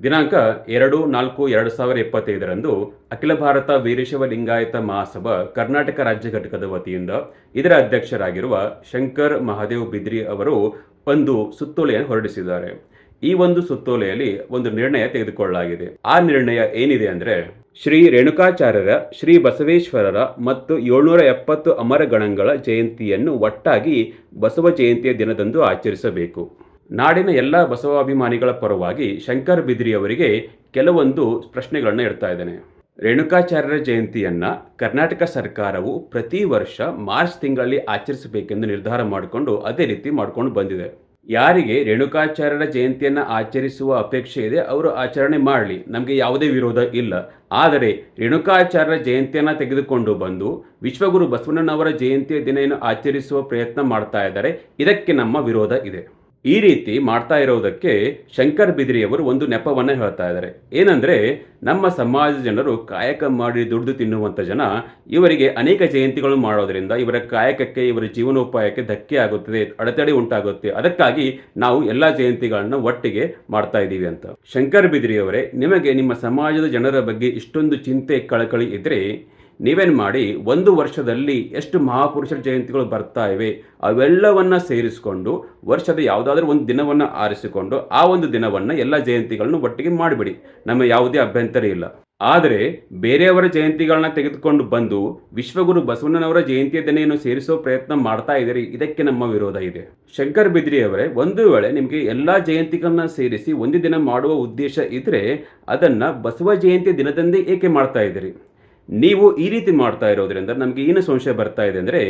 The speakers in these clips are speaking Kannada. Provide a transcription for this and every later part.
ದಿನಾಂಕ 2/4/2025 ಅಖಿಲ ಭಾರತ ವೀರಶೈವ ಲಿಂಗಾಯತ ಮಹಾಸಭಾ ಕರ್ನಾಟಕ ರಾಜ್ಯ ಘಟಕದ ವತಿಯಿಂದ ಇದರ ಅಧ್ಯಕ್ಷರಾಗಿರುವ ಶಂಕರ್ ಮಹಾದೇವ್ ಬಿದ್ರಿ ಅವರು ಒಂದು ಸುತ್ತೋಲೆಯನ್ನು ಹೊರಡಿಸಿದ್ದಾರೆ. ಈ ಒಂದು ಸುತ್ತೋಲೆಯಲ್ಲಿ ಒಂದು ನಿರ್ಣಯ ತೆಗೆದುಕೊಳ್ಳಲಾಗಿದೆ. ಆ ನಿರ್ಣಯ ಏನಿದೆ ಅಂದ್ರೆ, ಶ್ರೀ ರೇಣುಕಾಚಾರ್ಯರ, ಶ್ರೀ ಬಸವೇಶ್ವರರ ಮತ್ತು 770 ಅಮರ ಗಣಗಳ ಜಯಂತಿಯನ್ನು ಒಟ್ಟಾಗಿ ಬಸವ ಜಯಂತಿಯ ದಿನದಂದು ಆಚರಿಸಬೇಕು. ನಾಡಿನ ಎಲ್ಲ ಬಸವಾಭಿಮಾನಿಗಳ ಪರವಾಗಿ ಶಂಕರ್ ಬಿದ್ರಿ ಅವರಿಗೆ ಕೆಲವೊಂದು ಪ್ರಶ್ನೆಗಳನ್ನು ಇಡ್ತಾ ಇದ್ದೇನೆ. ರೇಣುಕಾಚಾರ್ಯರ ಜಯಂತಿಯನ್ನ ಕರ್ನಾಟಕ ಸರ್ಕಾರವು ಪ್ರತಿ ವರ್ಷ ಮಾರ್ಚ್ ತಿಂಗಳಲ್ಲಿ ಆಚರಿಸಬೇಕೆಂದು ನಿರ್ಧಾರ ಮಾಡಿಕೊಂಡು ಅದೇ ರೀತಿ ಮಾಡಿಕೊಂಡು ಬಂದಿದೆ. ಯಾರಿಗೆ ರೇಣುಕಾಚಾರ್ಯರ ಜಯಂತಿಯನ್ನ ಆಚರಿಸುವ ಅಪೇಕ್ಷೆ ಇದೆ ಅವರು ಆಚರಣೆ ಮಾಡಲಿ, ನಮಗೆ ಯಾವುದೇ ವಿರೋಧ ಇಲ್ಲ. ಆದರೆ ರೇಣುಕಾಚಾರ್ಯರ ಜಯಂತಿಯನ್ನ ತೆಗೆದುಕೊಂಡು ಬಂದು ವಿಶ್ವಗುರು ಬಸವಣ್ಣನವರ ಜಯಂತಿಯ ದಿನ ಆಚರಿಸುವ ಪ್ರಯತ್ನ ಮಾಡ್ತಾ ಇದ್ದಾರೆ, ಇದಕ್ಕೆ ನಮ್ಮ ವಿರೋಧ ಇದೆ. ಈ ರೀತಿ ಮಾಡ್ತಾ ಇರೋದಕ್ಕೆ ಶಂಕರ್ ಬಿದ್ರಿ ಅವರು ಒಂದು ನೆಪವನ್ನು ಹೇಳ್ತಾ ಇದ್ದಾರೆ. ಏನಂದ್ರೆ, ನಮ್ಮ ಸಮಾಜದ ಜನರು ಕಾಯಕ ಮಾಡಿ ದುಡ್ದು ತಿನ್ನುವಂಥ ಜನ, ಇವರಿಗೆ ಅನೇಕ ಜಯಂತಿಗಳು ಮಾಡೋದ್ರಿಂದ ಇವರ ಕಾಯಕಕ್ಕೆ, ಇವರ ಜೀವನೋಪಾಯಕ್ಕೆ ಧಕ್ಕೆ ಆಗುತ್ತದೆ, ಅಡೆತಡೆ ಉಂಟಾಗುತ್ತೆ. ಅದಕ್ಕಾಗಿ ನಾವು ಎಲ್ಲ ಜಯಂತಿಗಳನ್ನ ಒಟ್ಟಿಗೆ ಮಾಡ್ತಾ ಇದ್ದೀವಿ ಅಂತ. ಶಂಕರ್ ಬಿದ್ರಿ ಅವರೇ, ನಿಮಗೆ ನಿಮ್ಮ ಸಮಾಜದ ಜನರ ಬಗ್ಗೆ ಇಷ್ಟೊಂದು ಚಿಂತೆ ಕಳಕಳಿ ಇದ್ರೆ ನೀವೇನು ಮಾಡಿ, ಒಂದು ವರ್ಷದಲ್ಲಿ ಎಷ್ಟು ಮಹಾಪುರುಷರ ಜಯಂತಿಗಳು ಬರ್ತಾ ಇವೆ ಅವೆಲ್ಲವನ್ನ ಸೇರಿಸಿಕೊಂಡು ವರ್ಷದ ಯಾವುದಾದ್ರೂ ಒಂದು ದಿನವನ್ನು ಆರಿಸಿಕೊಂಡು ಆ ಒಂದು ದಿನವನ್ನು ಎಲ್ಲ ಜಯಂತಿಗಳನ್ನು ಒಟ್ಟಿಗೆ ಮಾಡಿಬಿಡಿ, ನಮ್ಮ ಯಾವುದೇ ಅಭ್ಯಂತರ ಇಲ್ಲ. ಆದರೆ ಬೇರೆಯವರ ಜಯಂತಿಗಳನ್ನ ತೆಗೆದುಕೊಂಡು ಬಂದು ವಿಶ್ವಗುರು ಬಸವಣ್ಣನವರ ಜಯಂತಿಯ ದಿನ ಸೇರಿಸೋ ಪ್ರಯತ್ನ ಮಾಡ್ತಾ ಇದ್ದೀರಿ, ಇದಕ್ಕೆ ನಮ್ಮ ವಿರೋಧ ಇದೆ. ಶಂಕರ್ ಬಿದ್ರಿ ಅವರೇ, ಒಂದು ವೇಳೆ ನಿಮಗೆ ಎಲ್ಲಾ ಜಯಂತಿಗಳನ್ನ ಸೇರಿಸಿ ಒಂದು ದಿನ ಮಾಡುವ ಉದ್ದೇಶ ಇದ್ರೆ ಅದನ್ನ ಬಸವ ಜಯಂತಿ ದಿನದಂದೇ ಏಕೆ ಮಾಡ್ತಾ ಇದ್ದೀರಿ? ನೀವು ಈ ರೀತಿ ಮಾಡ್ತಾ ಇರೋದ್ರಿಂದ ನಮಗೆ ಏನು ಸಂಶಯ ಬರ್ತಾ ಇದೆ ಅಂದರೆ,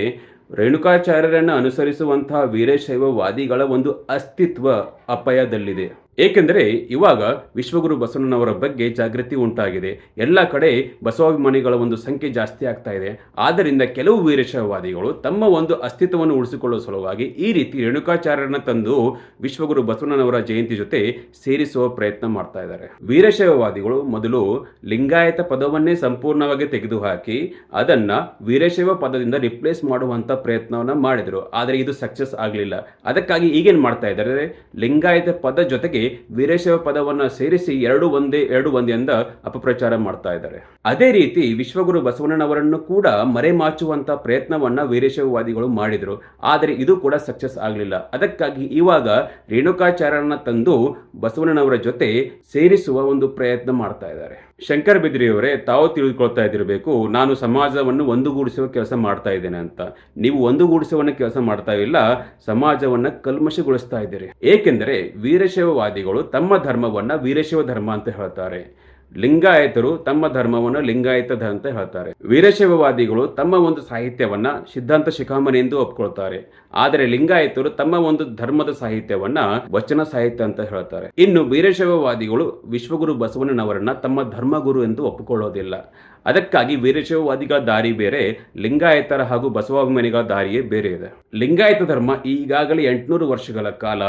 ರೇಣುಕಾಚಾರ್ಯರನ್ನು ಅನುಸರಿಸುವಂತಹ ವೀರಶೈವವಾದಿಗಳ ಒಂದು ಅಸ್ತಿತ್ವ ಅಪಾಯದಲ್ಲಿದೆ. ಏಕೆಂದರೆ ಇವಾಗ ವಿಶ್ವಗುರು ಬಸವಣ್ಣನವರ ಬಗ್ಗೆ ಜಾಗೃತಿ ಉಂಟಾಗಿದೆ, ಎಲ್ಲ ಕಡೆ ಬಸವಾಭಿಮಾನಿಗಳ ಒಂದು ಸಂಖ್ಯೆ ಜಾಸ್ತಿ ಆಗ್ತಾ ಇದೆ. ಆದ್ದರಿಂದ ಕೆಲವು ವೀರಶೈವವಾದಿಗಳು ತಮ್ಮ ಒಂದು ಅಸ್ತಿತ್ವವನ್ನು ಉಳಿಸಿಕೊಳ್ಳುವ ಸಲುವಾಗಿ ಈ ರೀತಿ ರೇಣುಕಾಚಾರ್ಯರನ್ನ ತಂದು ವಿಶ್ವಗುರು ಬಸವಣ್ಣನವರ ಜಯಂತಿ ಜೊತೆ ಸೇರಿಸುವ ಪ್ರಯತ್ನ ಮಾಡ್ತಾ ಇದ್ದಾರೆ. ವೀರಶೈವವಾದಿಗಳು ಮೊದಲು ಲಿಂಗಾಯತ ಪದವನ್ನೇ ಸಂಪೂರ್ಣವಾಗಿ ತೆಗೆದುಹಾಕಿ ಅದನ್ನ ವೀರಶೈವ ಪದದಿಂದ ರಿಪ್ಲೇಸ್ ಮಾಡುವಂತ ಪ್ರಯತ್ನವನ್ನ ಮಾಡಿದರು. ಆದರೆ ಇದು ಸಕ್ಸಸ್ ಆಗಲಿಲ್ಲ. ಅದಕ್ಕಾಗಿ ಈಗೇನ್ ಮಾಡ್ತಾ ಇದ್ದಾರೆ, ಲಿಂಗಾಯತ ಪದ ಜೊತೆಗೆ ವೀರಶೈವ ಪದವನ್ನ ಸೇರಿಸಿ ಎರಡು ಒಂದೇ ಎಂದ ಅಪಪ್ರಚಾರ ಮಾಡ್ತಾ ಇದ್ದಾರೆ. ಅದೇ ರೀತಿ ವಿಶ್ವಗುರು ಬಸವಣ್ಣನವರನ್ನು ಕೂಡ ಮರೆಮಾಚುವಂತ ಪ್ರಯತ್ನವನ್ನ ವೀರಶೈವವಾದಿಗಳು ಮಾಡಿದರು. ಆದರೆ ಇದು ಕೂಡ ಸಕ್ಸಸ್ ಆಗಲಿಲ್ಲ. ಅದಕ್ಕಾಗಿ ಇವಾಗ ರೇಣುಕಾಚಾರ್ಯರನ್ನ ತಂದು ಬಸವಣ್ಣನವರ ಜೊತೆ ಸೇರಿಸುವ ಒಂದು ಪ್ರಯತ್ನ ಮಾಡ್ತಾ ಇದ್ದಾರೆ. ಶಂಕರ್ ಬಿದ್ರಿ ಅವರೇ, ತಾವು ತಿಳಿದುಕೊಳ್ತಾ ಇದ್ದಿರಬೇಕು, ನಾನು ಸಮಾಜವನ್ನು ಒಂದುಗೂಡಿಸುವ ಕೆಲಸ ಮಾಡ್ತಾ ಇದ್ದೇನೆ ಅಂತ. ನೀವು ಒಂದುಗೂಡಿಸುವ ಕೆಲಸ ಮಾಡ್ತಾ ಇಲ್ಲ, ಸಮಾಜವನ್ನ ಕಲ್ಮಶಗೊಳಿಸ್ತಾ ಇದ್ದೀರಿ. ಏಕೆಂದರೆ ವೀರಶೈವವಾದಿಗಳು ತಮ್ಮ ಧರ್ಮವನ್ನ ವೀರಶೈವ ಧರ್ಮ ಅಂತ ಹೇಳ್ತಾರೆ, ಲಿಂಗಾಯತರು ತಮ್ಮ ಧರ್ಮವನ್ನು ಲಿಂಗಾಯತ ಅಂತ ಹೇಳ್ತಾರೆ. ವೀರಶೈವವಾದಿಗಳು ತಮ್ಮ ಒಂದು ಸಾಹಿತ್ಯವನ್ನ ಸಿದ್ಧಾಂತ ಶಿಖಾಮಣಿ ಎಂದು ಒಪ್ಕೊಳ್ತಾರೆ. ಆದರೆ ಲಿಂಗಾಯತರು ತಮ್ಮ ಒಂದು ಧರ್ಮದ ಸಾಹಿತ್ಯವನ್ನ ವಚನ ಸಾಹಿತ್ಯ ಅಂತ ಹೇಳ್ತಾರೆ. ಇನ್ನು ವೀರಶೈವವಾದಿಗಳು ವಿಶ್ವಗುರು ಬಸವಣ್ಣನವರನ್ನ ತಮ್ಮ ಧರ್ಮಗುರು ಎಂದು ಒಪ್ಪಿಕೊಳ್ಳೋದಿಲ್ಲ. ಅದಕ್ಕಾಗಿ ವೀರಶೈವವಾದಿಗಳ ದಾರಿ ಬೇರೆ, ಲಿಂಗಾಯತರ ಹಾಗೂ ಬಸವಾಭಿಮಾನಿಗಳ ದಾರಿಯೇ ಬೇರೆ ಇದೆ. ಲಿಂಗಾಯತ ಧರ್ಮ ಈಗಾಗಲೇ 800 ವರ್ಷಗಳ ಕಾಲ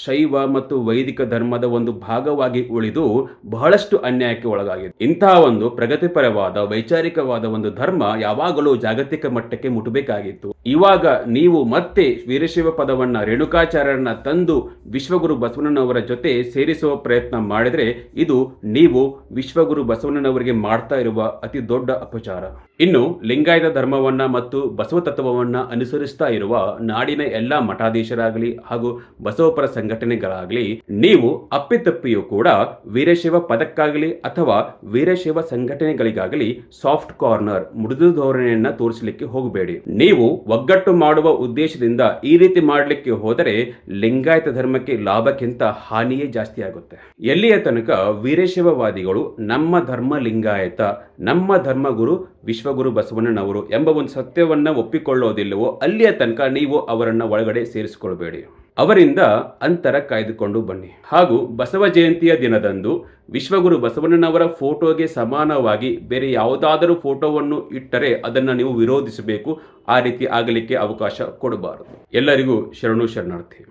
ಶೈವ ಮತ್ತು ವೈದಿಕ ಧರ್ಮದ ಒಂದು ಭಾಗವಾಗಿ ಉಳಿದು ಬಹಳಷ್ಟು ಅನ್ಯಾಯಕ್ಕೆ ಒಳಗಾಗಿದೆ. ಇಂತಹ ಒಂದು ಪ್ರಗತಿಪರವಾದ ವೈಚಾರಿಕವಾದ ಒಂದು ಧರ್ಮ ಯಾವಾಗಲೂ ಜಾಗತಿಕ ಮಟ್ಟಕ್ಕೆ ಮುಟ್ಟಬೇಕಾಗಿತ್ತು. ಇವಾಗ ನೀವು ಮತ್ತೆ ವೀರಶೈವ ಪದವನ್ನ ರೇಣುಕಾಚಾರ್ಯರನ್ನ ತಂದು ವಿಶ್ವಗುರು ಬಸವಣ್ಣನವರ ಜೊತೆ ಸೇರಿಸುವ ಪ್ರಯತ್ನ ಮಾಡಿದ್ರೆ ಇದು ನೀವು ವಿಶ್ವಗುರು ಬಸವಣ್ಣನವರಿಗೆ ಮಾಡ್ತಾ ಇರುವ ಅತಿ ದೊಡ್ಡ ಅಪಚಾರ. ಇನ್ನು ಲಿಂಗಾಯತ ಧರ್ಮವನ್ನ ಮತ್ತು ಬಸವ ತತ್ವವನ್ನ ಅನುಸರಿಸ್ತಾ ಇರುವ ನಾಡಿನ ಎಲ್ಲಾ ಮಠಾಧೀಶರಾಗಲಿ ಹಾಗೂ ಬಸವಪರ ಸಂಘಟನೆಗಳಾಗಲಿ ನೀವು ಅಪ್ಪಿತಪ್ಪಿಯೂ ಕೂಡ ವೀರಶೈವ ಪದಕ್ಕಾಗಲಿ ಅಥವಾ ವೀರಶೈವ ಸಂಘಟನೆಗಳಿಗಾಗಲಿ ಸಾಫ್ಟ್ ಕಾರ್ನರ್, ಮೃದು ಧೋರಣೆಯನ್ನ ತೋರಿಸಲಿಕ್ಕೆ ಹೋಗಬೇಡಿ. ನೀವು ಒಗ್ಗಟ್ಟು ಮಾಡುವ ಉದ್ದೇಶದಿಂದ ಈ ರೀತಿ ಮಾಡಲಿಕ್ಕೆ ಹೋದರೆ ಲಿಂಗಾಯತ ಧರ್ಮಕ್ಕೆ ಲಾಭಕ್ಕಿಂತ ಹಾನಿಯೇ ಜಾಸ್ತಿ ಆಗುತ್ತೆ. ಎಲ್ಲಿಯ ತನಕ ವೀರಶೈವವಾದಿಗಳು ನಮ್ಮ ಧರ್ಮ ಲಿಂಗಾಯತ, ನಮ್ಮ ಧರ್ಮಗುರು ವಿಶ್ವಗುರು ಬಸವಣ್ಣನವರು ಎಂಬ ಒಂದು ಸತ್ಯವನ್ನ ಒಪ್ಪಿಕೊಳ್ಳೋದಿಲ್ಲವೋ ಅಲ್ಲಿಯ ತನಕ ನೀವು ಅವರನ್ನ ಒಳಗಡೆ ಸೇರಿಸಿಕೊಳ್ಬೇಡಿ. ಅವರಿಂದ ಅಂತರ ಕಾಯ್ದುಕೊಂಡು ಬನ್ನಿ. ಹಾಗೂ ಬಸವ ಜಯಂತಿಯ ದಿನದಂದು ವಿಶ್ವಗುರು ಬಸವಣ್ಣನವರ ಫೋಟೋಗೆ ಸಮಾನವಾಗಿ ಬೇರೆ ಯಾವುದಾದರೂ ಫೋಟೋವನ್ನು ಇಟ್ಟರೆ ಅದನ್ನು ನೀವು ವಿರೋಧಿಸಬೇಕು. ಆ ರೀತಿ ಆಗಲಿಕ್ಕೆ ಅವಕಾಶ ಕೊಡಬಾರದು. ಎಲ್ಲರಿಗೂ ಶರಣು ಶರಣಾರ್ಥಿ.